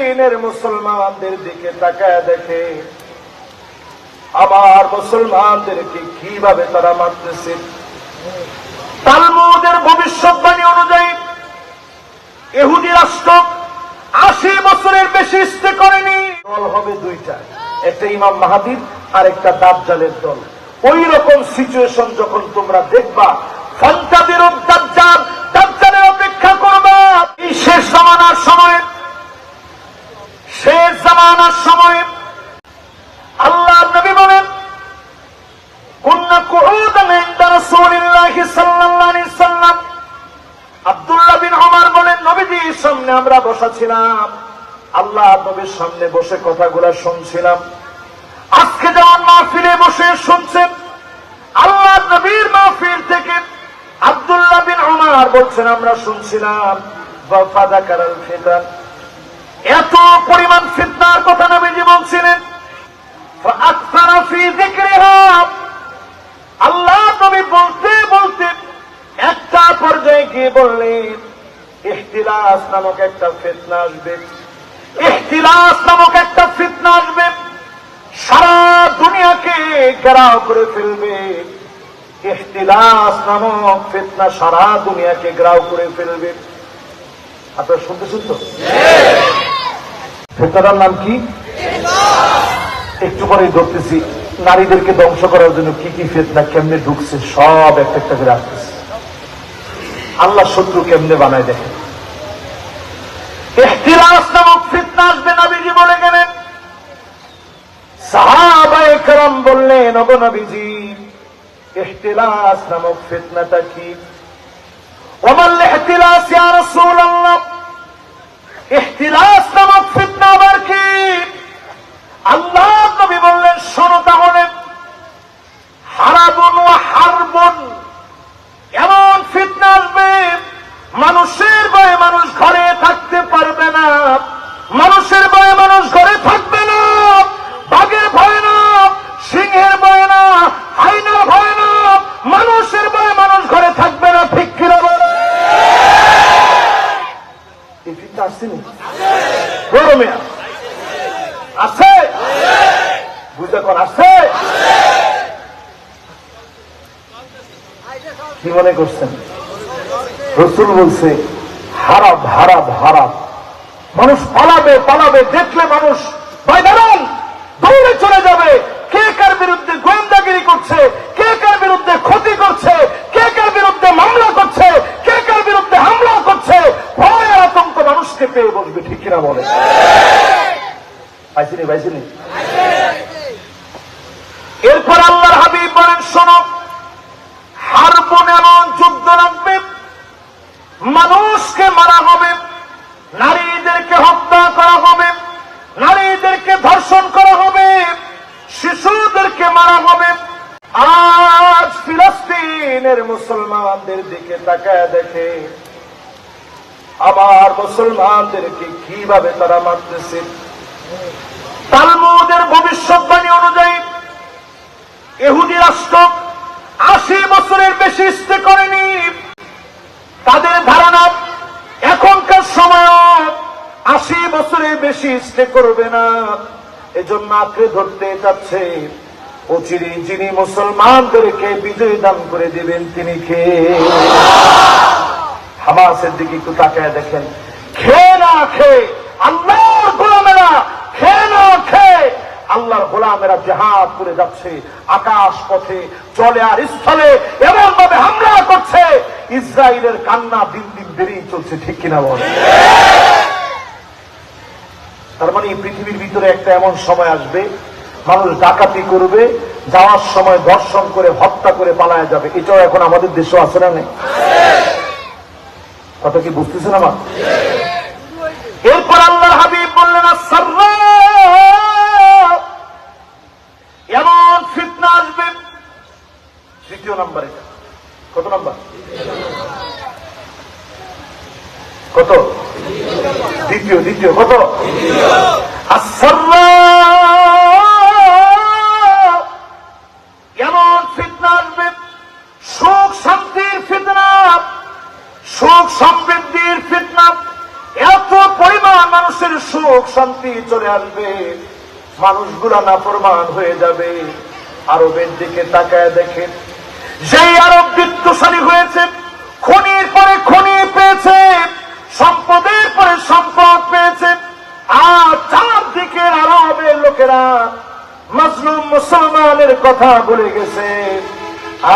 ফিলিস্তিনের মুসলমানদের দিকে তাকায় দেখে আমার মুসলমানদেরকে কিভাবে তারা মারতেছে। তালমুদের ভবিষ্যৎবাণী অনুযায়ী ইহুদি রাষ্ট্র 80 বছরের বেশি স্টে করেনি। দল হবে দুইটা, একটা ইমাম মাহাদির আর একটা দাজ্জালের দল। ওই রকম সিচুয়েশন যখন তোমরা দেখবা, ফান্তাদিরুদ দাজ্জাল, দাজ্জালের অপেক্ষা করবা। এই শেষ জামানার সময় আল্লাহ নবী বলেন, কুন্না কুউদান ইনদা রাসূলিল্লাহি সাল্লাল্লাহু আলাইহি সাল্লাম। আব্দুল্লাহ বিন ওমর বলেন, নবীজির সামনে আমরা বসা ছিলাম, আল্লাহ নবীর সামনে বসে কথাগুলো শুনছিলাম। আজকে যেমন মাহফিলে বসে শুনছেন, আল্লাহ নবীর মাহফিল থেকে আব্দুল্লাহ বিন ওমর বলছেন আমরা শুনছিলাম। ফাযাকারাল ফিতান, এত পরিমাণ ফিতনার কথা নবীজি বলছিলেন। ফাআকসারা ফি যিকরিহা, আল্লাহ নবী বলতে বলতে একটা পর্যায়ে গিয়ে বললেন, ইখতিলাস নামক একটা ফিতনা আসবে। ইখতিলাস নামক একটা ফিতনা আসবে, সারা দুনিয়াকে ঘেরাও করে ফেলবে। ইখতিলাস নামক ফিতনা সারা দুনিয়াকে ঘেরাও করে ফেলবে। আপনারা শুনতেছেন তো? ফিতনার নাম কি? একটু পরেই ধরতেছি। নারীদেরকে ধ্বংস করার জন্য কি কি ফিতনা কেমনে ঢুকছে সব একটা একটা করে আসতেছে। আল্লাহ শত্রু কেমনে বানায় দেখেন। ইখতিলাস নামক ফিতনা আসবে, নবীজি বলে গেলেন। সাহাবায়ে কেরাম বললেন, ওগো নবীজি, ইখতিলাস নামক ফিতনাটা কি? ওমাল ইখতিলাস ইয়া রাসূলুল্লাহ, ইখতিলাস নামক ফিতনা আবার কি? আল্লাহ নবী বললেন, শোনো তাহলে, হারাবুন ওয়া হারবুন, এমন ফিতনা আসবে মানুষের ভয়ে মানুষ ঘরে থাকতে পারবে না, মানুষের ভয়ে মানুষ ঘরে থাকবে না, বাঘের ভয় না, সিংহের ভয় না, হাইনার ভয় না, মানুষের ভয়ে মানুষ ঘরে থাকবে না। ঠিক কিনা বলে? এই ফিতনা আসছেনি গরমে আছে, বুঝতে কর আছে। কি মনে করছেন? রাসূল বলছে হারাম হারাম হারাম। মানুষ পালাবে পালাবে, দেখলে মানুষ ভয় দাঁড়ান দৌড়ে চলে যাবে। কে কার বিরুদ্ধে গোয়েন্দাগিরি করছে, কে কার বিরুদ্ধে ক্ষতি করছে, কে কার বিরুদ্ধে মামলা করছে, কে কার বিরুদ্ধে হামলা করছে, ভয় আর আতঙ্ক মানুষকে পেয়ে বসবে। ঠিক কিনা বলে? পাইছিনি? এরপর আল্লাহর হাবিব বলেন, শোনো, হারবুন এমন যুদ্ধ লাগবে, মানুষকে মারা হবে, নারীদেরকে হত্যা করা হবে, নারীদেরকে ধর্ষণ করা হবে, শিশুদেরকে মারা হবে। আজ ফিলিস্তিনের মুসলমানদের দিকে তাকায় দেখে আমার মুসলমানদেরকে কিভাবে তারা মারতেছে। তালমুদের ভবিষ্যৎবাণী অনুযায়ী ইহুদি রাষ্ট্র 80 বছরের বেশি স্টে করেনি। তাদের ধারণা এখনকার সময় 80 বছরের বেশি স্টে করবে না, এজন্য আঁকড়ে ধরতে চাচ্ছে। অচিরে যিনি মুসলমানদেরকে বিজয় দান করে দিবেন তিনি কে? হামাসের দিকে একটু তাকায় দেখেন। খেয়ে না খেয়ে আল্লাহর গোলামেরা, খেয়ে না খেয়ে আল্লাহর গোলামেরা জিহাদ করে যাচ্ছে। আকাশ পথে, জলে আর স্থলে এমন ভাবে হামলা করছে, ইসরায়েলের কান্না দিন দিন বেড়েই চলছে। ঠিক কিনা বল? তার মানে এই পৃথিবীর ভিতরে একটা এমন সময় আসবে, মানুষ ডাকাতি করবে, যাওয়ার সময় ধর্ষণ করে হত্যা করে পালায় যাবে। এটাও এখন আমাদের দেশে আছে না নেই? কথা কি বুঝতেছেন আমার? এরপর আল্লাহর হাবিব বললেন, আসসাররা, এমন ফিতনা আসবে। দ্বিতীয় নাম্বার। এটা কত নাম্বার? কত? দ্বিতীয়। কত? আসসাররা, এমন ফিতনা আসবে, সুখ শান্তির ফিতনা, সুখ সমৃদ্ধির ফিতনা, এত পরিমাণ মানুষের সুখ শান্তি চলে আসবে, মানুষগুলা নাফরমান হয়ে যাবে। আরবের দিকে তাকায় দেখেন, যেই আরব বিত্তশালী হয়েছে, খনির পরে খনি পেয়েছে, সম্পদের পরে সম্পদ পেয়েছে, আর চারদিকে আরবের লোকেরা মাজলুম মুসলমানের কথা ভুলে গেছে।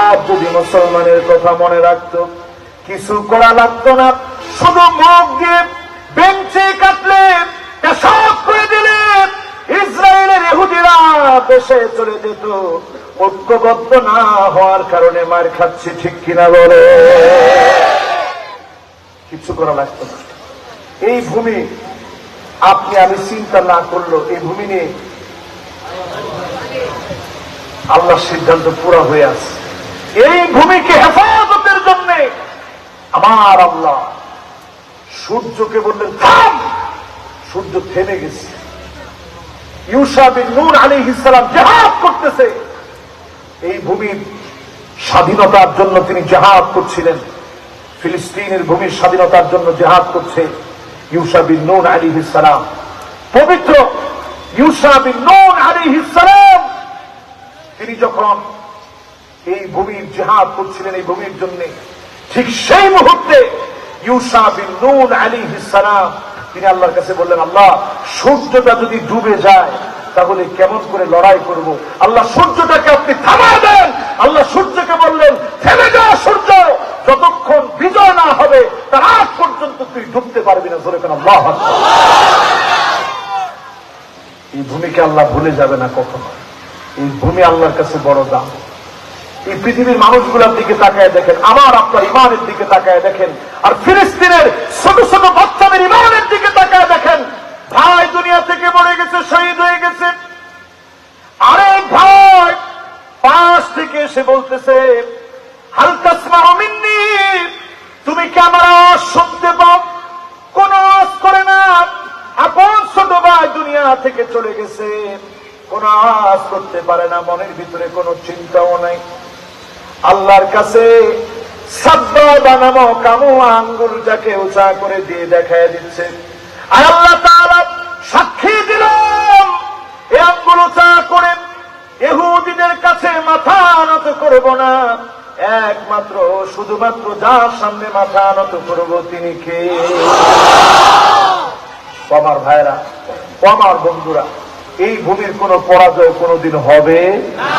আর যদি মুসলমানের কথা মনে রাখতো, কিছু করা লাগতো না, শুধু মুখ দিয়ে বেঞ্চে কাটলে, পেশাব করে দিলে ইসরায়েলের ইহুদিরা দেশে চলে যেত। ঐক্যবদ্ধ না হওয়ার কারণে মার খাচ্ছে, ঠিক কিনা বলে? কিছু করা লাগতো না। এই ভূমি আপনি আমি চিন্তা না করলেও এই ভূমি নিয়ে আল্লাহর সিদ্ধান্ত পুরা হয়ে আছে। এই ভূমিকে হেফাজতের জন্য আমার আল্লাহ সূর্যকে বললেন থাম, সূর্য থেমে গেছে। ইউসা বিন নূন আলাইহিস সালাম জিহাদ করতেছে, এই ভূমির স্বাধীনতার জন্য তিনি জিহাদ করছিলেন। ফিলিস্তিনের ভূমির স্বাধীনতার জন্য জিহাদ করছে ইউসা বিন নূন আলাইহিস সালাম। পবিত্র ইউসা বিন নূন আলাইহিস সালাম তিনি যখন এই ভূমির জিহাদ করছিলেন এই ভূমির জন্য, ঠিক সেই মুহূর্তে ইউসা বিন নূন আলাইহিস সালাম তিনি আল্লাহর কাছে বললেন, আল্লাহ সূর্যটা যদি ডুবে যায় তাহলে কেমন করে লড়াই করব? আল্লাহ সূর্যটাকে আপনি থামা দেন। আল্লাহ সূর্যকে বললেন, থেমে যা সূর্য, যতক্ষণ বিজয় না হবে তার আগ পর্যন্ত তুই ডুবতে পারবি না। জোরে কেন আল্লাহু আকবার। এই ভূমিকে আল্লাহ ভুলে যাবে না কখনো। এই ভূমি আল্লাহর কাছে বড় দাম। এই পৃথিবীর মানুষগুলোর দিকে তাকায় দেখেন, আমার আপনার ইমানের দিকে তাকায় দেখেন, আর ফিলিস্তিনের ছোট ছোট বাচ্চাদের ইমানের দিকে তাকায় দেখেন। ভাই দুনিয়া থেকে মরে গেছে, শহীদ হয়ে গেছে, আরেক ভাই পাশ থেকে এসে বলতেছে, হাল তাসমাউ মিন্নি, তুমি কি আমার আওয়াজ শুনতে পাও? কোন আওয়াজ করে না। আপন ছোট ভাই দুনিয়া থেকে চলে গেছে, কোন আওয়াজ করতে পারে না, মনের ভিতরে কোনো চিন্তাও নাই। আল্লাহর কাছে সাব্বা বানানো কামু আঙ্গুল যাকে উঁচা করে দিয়ে দেখায় দিচ্ছে, আর আল্লাহ তাআলা সাক্ষী দিলাম এই আঙ্গুল উঁচা করে ইহুদিদের কাছে মাথা নত করব না, একমাত্র শুধুমাত্র যার সামনে মাথা নত করব তিনি কে? আমার ভাইরা, আমার বন্ধুরা, এই ভূমির কোন পরাজয় কোনদিন হবে না।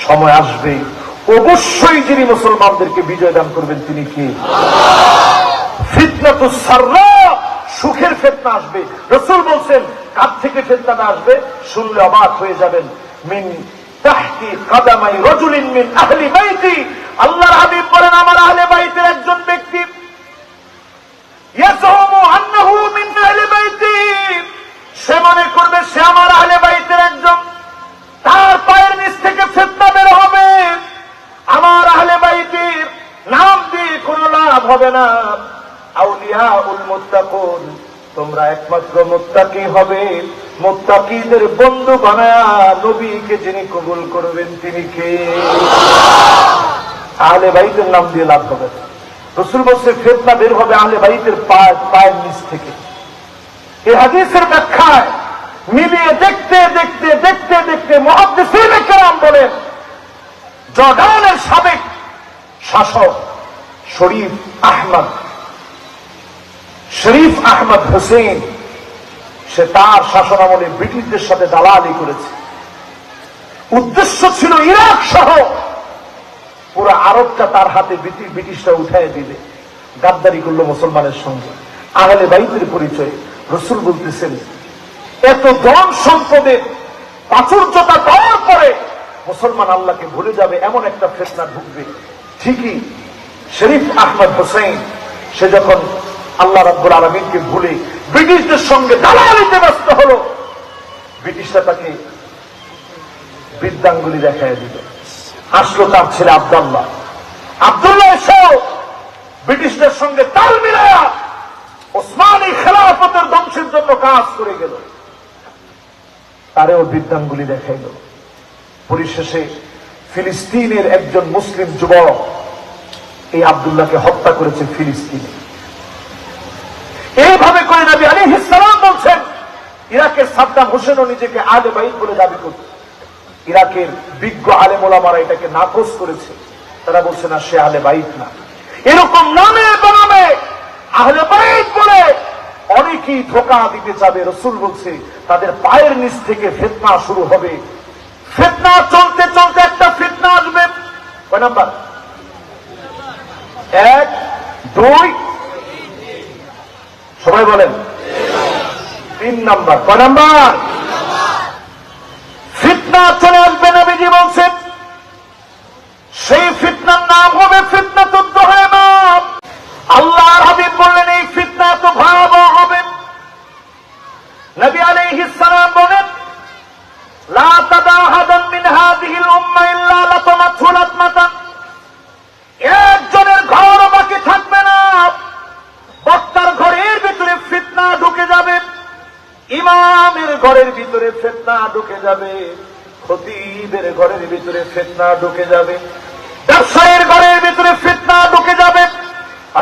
সময় আসবে অবশ্যই যিনি মুসলমানদেরকে বিজয় দান করবেন তিনি কি? ফিতনাতুস সাররা, সুখের ফিতনা আসবে। রাসূল বলছেন, কার থেকে ফিতনাটা আসবে শুনলে অবাক হয়ে যাবেন। মিন তাহতি কদমাই রাজুলিন মিন আহলি বাইতি, আল্লাহর হাবিব বলেন, আমার আহলে বাইতের একজন ব্যক্তি ইয়াজুমু আন্নাহু মিন আহলি বাইতি, সে মনে করবে সে আমার আহলে বাইতের একজন, তার পায়ের নিচ থেকে ফিতনা বের হবে। আমার আহলে বাইতের নাম দিয়ে কোনো লাভ হবে না। আউলিয়াউল মুত্তাকুন, তোমরা একমাত্র মুত্তাকি হবে, মুত্তাকিদের বন্ধু বানায়া নবীকে যিনি কবুল করবেন তিনি কে? আহলে বাইতের নাম দিয়ে লাভ হবে না। রাসূল বলছে ফিতনা বের হবে আহলে বাইতের পায়ের নিচ থেকে। এই হাদিসের ব্যাখ্যায় মিলিয়ে দেখতে দেখতে দেখতে দেখতে মুহাদ্দিসিন কেরাম বলেন, জর্ডানের সাবেক শাসক শরীফ আহমদ হোসেন, সে তার শাসনামলে ব্রিটিশদের সাথে দালালি করেছে। উদ্দেশ্য ছিল ইরাক সহ পুরো আরবটা তার হাতে ব্রিটিশরা উঠায় দিলে। গাদ্দারি করলো মুসলমানের সঙ্গে। আহলে বাইতের পরিচয় রাসূল বলতেছেন, এত ধন সম্পদের প্রাচুর্যতা পাওয়ার পরে মুসলমান আল্লাহকে ভুলে যাবে, এমন একটা ফিতনা ঢুকবে। ঠিকই শরীফ আহমদ হোসেন সে যখন আল্লাহ রাব্বুল আলামিনকে ভুলে ব্রিটিশদের সঙ্গে দালালিতে ব্যস্ত হলো, ব্রিটিশরা তাকে বৃদ্ধাঙ্গুলি দেখায় দিল। আসলো তার ছেলে আব্দুল্লাহ এসেও ব্রিটিশদের সঙ্গে তাল মিলায়া ওসমানী খেলাফতের ধ্বংসের জন্য কাজ করে গেল, তারেও বৃদ্ধাঙ্গুলি দেখাইল। পরিশেষে ফিলিস্তিনের একজন মুসলিম যুবক এই আব্দুল্লাহকে হত্যা করেছে ফিলিস্তিনে। এইভাবে করে নবী আলাইহিস ইরাকের সাদ্দাম হোসেনও নিজেকে আহলে বাইত বলে দাবি করত। ইরাকের বিজ্ঞ আলেম ওলামারা এটাকে নাকচ করেছে, তারা বলছে না, সে আহলে বাইত না। এরকম নামে বেনামে আহলে বাইত বলে অনেকেই ধোঁকা দিতে যাবে। রাসূল বলছে তাদের পায়ের নিচ থেকে ফিতনা শুরু হবে। ফিতনা চলতে চলতে একটা ফিতনা আসবে। কয় নাম্বার? 1 2 সবাই বলেন 3 নাম্বার। কয় নাম্বার? ফিতনা চলে আসবে। নবীজি বলছেন সেই ফিতনার নাম হবে ফিতনাতুদ দুহাইমা। আল্লাহর হাবিব বললেন এই ফিতনা তো ভয়াবহ হবে। নবী আলাইহিস সালাম বলেন লা তাদাহাদান মিন হাযিহিল উম্মাহ ইল্লা লাতামাতহু লাতমাতান। একজনের ঘর বাকি থাকবে না, বক্তার ঘরের ভিতরে ফিতনা ঢুকে যাবে, ইমামের ঘরের ভিতরে ফিতনা ঢুকে যাবে, খতিবের ঘরের ভিতরে ফিতনা ঢুকে যাবে, ব্যবসায়ীর ঘরের ভিতরে ফিতনা ঢুকে যাবে,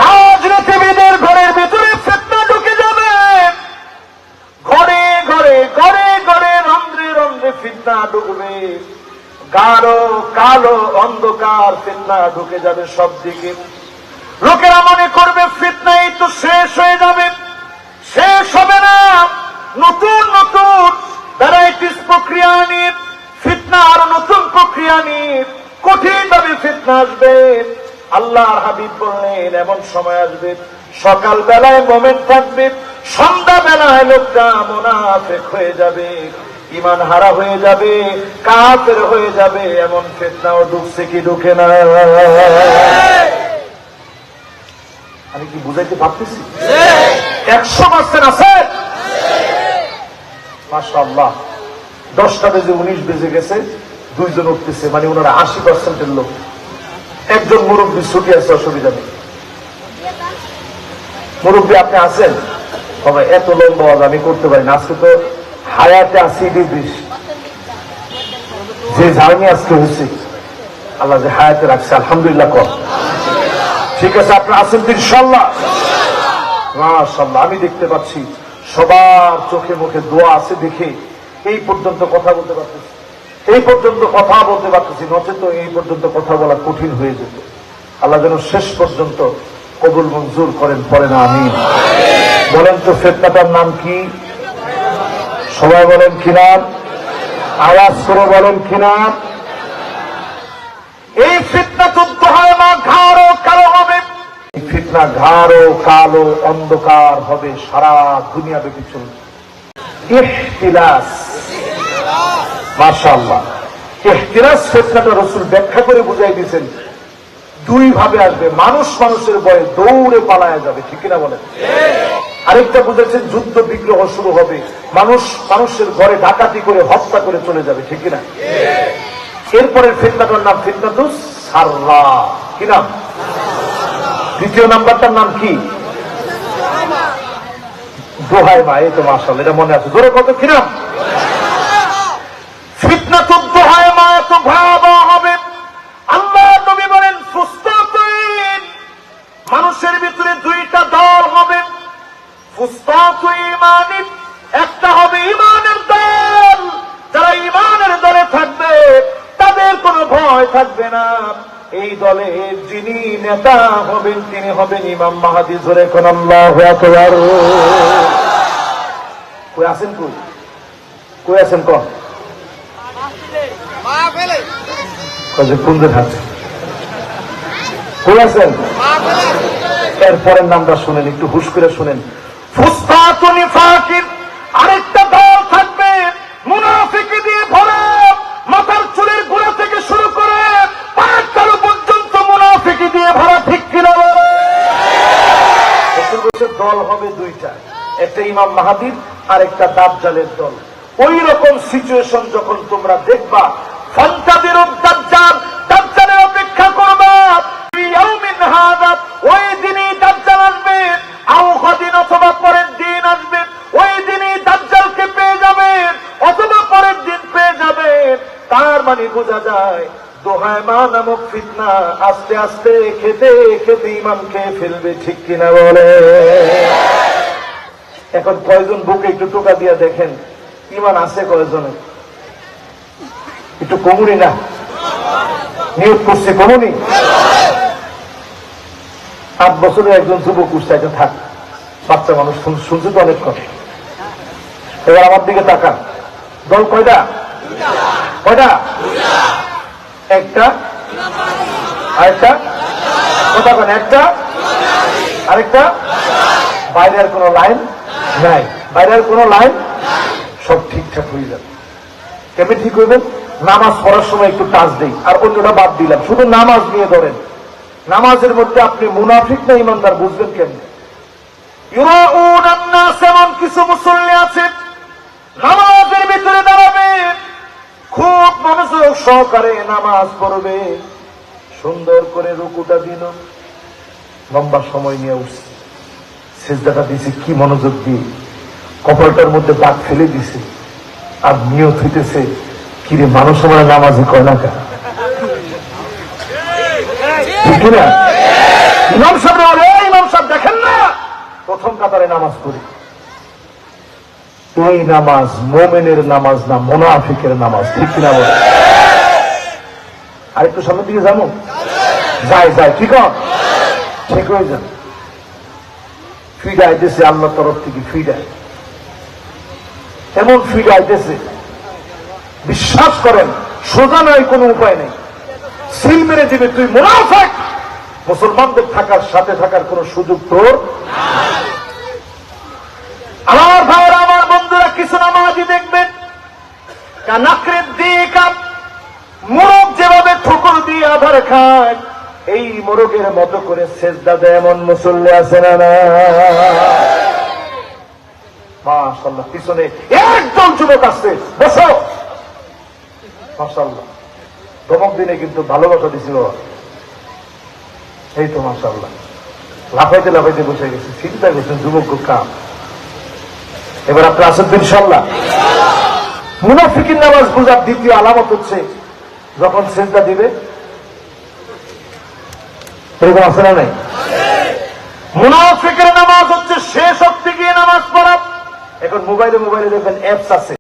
রাজনীতিবিদের ঘরের ভিতরে ফিতনা ঢুকে যাবে, ঘরে ঘরে ঘরে ঘরে রন্ধ্রে রন্ধ্রে ফিতনা ঢুকবে, গাঢ় কালো অন্ধকার ফিতনা ঢুকে যাবে সব দিকে। লোকেরা মনে করবে ফিতনাই তো শেষ হয়ে যাবে। শেষ হবে না, নতুন নতুন ভ্যারাইটিস প্রক্রিয়া নিয়ে ফিতনা, আর নতুন প্রক্রিয়া নিয়ে কঠিন ভাবে ফিতনা আসবে। আল্লাহর হাবিব বললেন এমন সময় আসবে সকাল বেলায় মোমেন থাকবে, সন্ধ্যা বেলায় লোকটা মুনাফিক হয়ে যাবে, ঈমান হারা হয়ে যাবে, কাফের হয়ে যাবে। এমন ফিতনাও ঢুকছে কি ঢুকে না? আমি কি বুঝাইতে পারতেছি? 100% আছে। মাশাআল্লাহ, 10টা বেজে 19 বেজে গেছে, 2 জন উঠতেছে, মানে ওনারা 80%-এর লোক। একজন মুরব্বী ছুটি আছে, অসুবিধা নেই। মুরব্বী আপনি আছেন? তবে এত লম্বা আওয়াজ আমি করতে পারি না। আজকে তো হায়াতে আছি বেশ, যে জার্নি আজকে হয়েছে, আল্লাহ যে হায়াতে রাখছে, আলহামদুলিল্লাহ কর। ঠিক আছে, আপনার আছেন তো ইনশাআল্লাহ? মাশাআল্লাহ, আমি দেখতে পাচ্ছি সবার চোখে মুখে দোয়া আছে দেখে এই পর্যন্ত কথা বলতে পারতেছি, এই পর্যন্ত কথা বলতে পারতেছি, নচেত এই পর্যন্ত কথা বলা কঠিন হয়ে যেত। আল্লাহ যেন শেষ পর্যন্ত কবুল মঞ্জুর করেন, পড়েন আমিন। বলেন তো ফিতনাটার নাম কি? সবাই বলেন কি নাম? আওয়াজ করে বলেন কি নাম? এই ফিতনাতুদ দুহাইমা গাঢ় কালো হবে। এই ফিতনা গাঢ় কালো অন্ধকার হবে, সারা দুনিয়া ব্যাপী চলবে। ইহতিলাস, মাশাআল্লাহ, ইহতিলাস ফিতনাটা রাসূল ব্যাখ্যা করে বুঝাই দিয়েছেন 2 ভাবে আসবে। মানুষ মানুষের ভয়ে দৌড়ে পালায়া যাবে, ঠিক কিনা বলেন? আরেকটা বুঝেছেন যুদ্ধ বিগ্রহ শুরু হবে, মানুষ মানুষের ঘরে ডাকাতি করে হত্যা করে চলে যাবে, ঠিক কিনা? এরপরের ফিতনাটার নাম ফিতনাতুস সাররা। কি নাম? দ্বিতীয় নাম্বারটার নাম কি? দুহাইমা। এই তো মাশাআল্লাহ, এটা মনে আছে, জোরে কত? কি নাম? ফিতনাতুদ দুহাইমা এত ভয়াবহ হবে। আল্লাহ নবী বলেন ফুসতাতুন, মানুষের ভিতরে 2টা দল হবে। ফুসতাতু ঈমানিন, একটা হবে ঈমানের দল, যারা ঈমানের দলে থাকবে তাদের কোনো ভয় থাকবে না। এই দলে যিনি নেতা হবেন তিনি হবেন ইমাম মাহদী। জোরে কোন আল্লাহু আকবার। কই আছেন? কই আছেন? কোন কোনদের হাতে কই আছেন? এরপরের নামটা শুনেন, একটু হুশ করে শুনেন। ফুসতাতু নিফাকিন, আরেকটা দল থাকবে মুনাফিকি দিয়ে ভরা, মাথার চুলের গোড়া থেকে শুরু করে পায়ের তালু পর্যন্ত মুনাফিকি দিয়ে ভরা, ঠিক কিনা? দল হবে 2টা, একটা ইমাম মাহদীর আর একটা দাজ্জালের দল। ওই রকম সিচুয়েশন যখন তোমরা দেখবা, ফান্তাদিরুদ দাজ্জাল, দাজ্জালের অপেক্ষা করবা। ইয়াউমিন হাযা, ওই দিনই দাজ্জাল আসবে, আও গাদিন, অথবা পরের দিন আসবে। ওই দিনই দাজ্জালকে পেয়ে যাবে, অথবা পরের দিন পেয়ে যাবে। তার মানে বোঝা যায় দুহাইমা নামক ফিতনা আস্তে আস্তে খেতে খেতে ইমান খেয়ে ফেলবে, ঠিক কিনা বলে? এখন কয়জন বুকে একটু টোকা দিয়া দেখেন ইমান আছে কয়েকজনের? একটু কমুনি না নিয়োগ করছে, কমুনি। 8 বছরের একজন যুবক উৎসাহিত থাক, বাচ্চা মানুষ শুনছে তো অনেক কথা। এবার আমার দিকে তাকান, দল কয়টা? কয়টা? একটা, আরেকটা কথা বলেন, একটা আরেকটা। বাইরে আর কোনো লাইন নাই, বাইরে আর কোনো লাইন, সব ঠিকঠাক হয়ে যাবে। কেমন ঠিক হইবেন? নামাজ পড়ার সময় একটু টাচ দেই, আর অন্যটা বাদ দিলাম, শুধু নামাজ নিয়ে ধরেন। নামাজের মধ্যে আপনি মুনাফিক না ইমানদার বুঝবেন কেমন? এমন কিছু মুসল্লি আছে নামাজের ভিতরে দাঁড়াবে, খুব মনোযোগ সহকারে নামাজ পড়বে, সুন্দর করে রুকুটা দিল, লম্বা সময় নিয়ে উঠছে, সিজদাটা দিছে কি মনোযোগ দিয়ে, কপালটার মধ্যে দাগ ফেলে দিছে, আর নিয়ত হইতেছে কিরে মানুষ আমরা নামাজে কয় না কেন? ঠিক না? ইমাম সাহেব বলে, ইমাম সাহেব দেখেন না প্রথম কাতারে নামাজ পড়ি। এই নামাজ মোমেনের নামাজ না, মুনাফিকের নামাজ। ঠিক কিনা বলে? আরেকটু সামনের দিকে যাবো, যাই যাই, ঠিক ঠিক হয়ে যান। ফিড আইতেছে আল্লাহর তরফ থেকে, ফিড এমন ফিড আইতেছে, বিশ্বাস করেন সোজা নয়, কোনো উপায় নেই, সিল মেরে দিবে। তুই মুনাফিক, মুসলমানদের থাকার সাথে থাকার কোন সুযোগ তোর। আমার ভাইরা, আমার বন্ধুরা, কিছু নামাজি দেখবেন কানাকৃত দিকা, মোরগ যেভাবে ঠুকুর দিয়ে আধার খায়, এই মোরগের মতো করে সেজদা দেয় এমন মুসল্লি আছে না? মাশাআল্লাহ, পিছনে একদম যুবক আসছে, বসো। মাশাআল্লাহ, ধমক দিনে কিন্তু ভালোবাসা দিছিল। এই তো মাশাআল্লাহ, লাফাইতে লাফাইতে বসে গেছে, চিন্তা করছেন যুবক কাম। এবার আপনি আসেন তো ইনশাআল্লাহ। মুনাফিকের নামাজ বোঝার দ্বিতীয় আলামত হচ্ছে যখন সিজদা দিবে, এরকম আছে না নাই? মুনাফিকের নামাজ হচ্ছে শেষ শক্তি গিয়ে নামাজ পড়া। এখন মোবাইলে দেখবেন অ্যাপস আছে,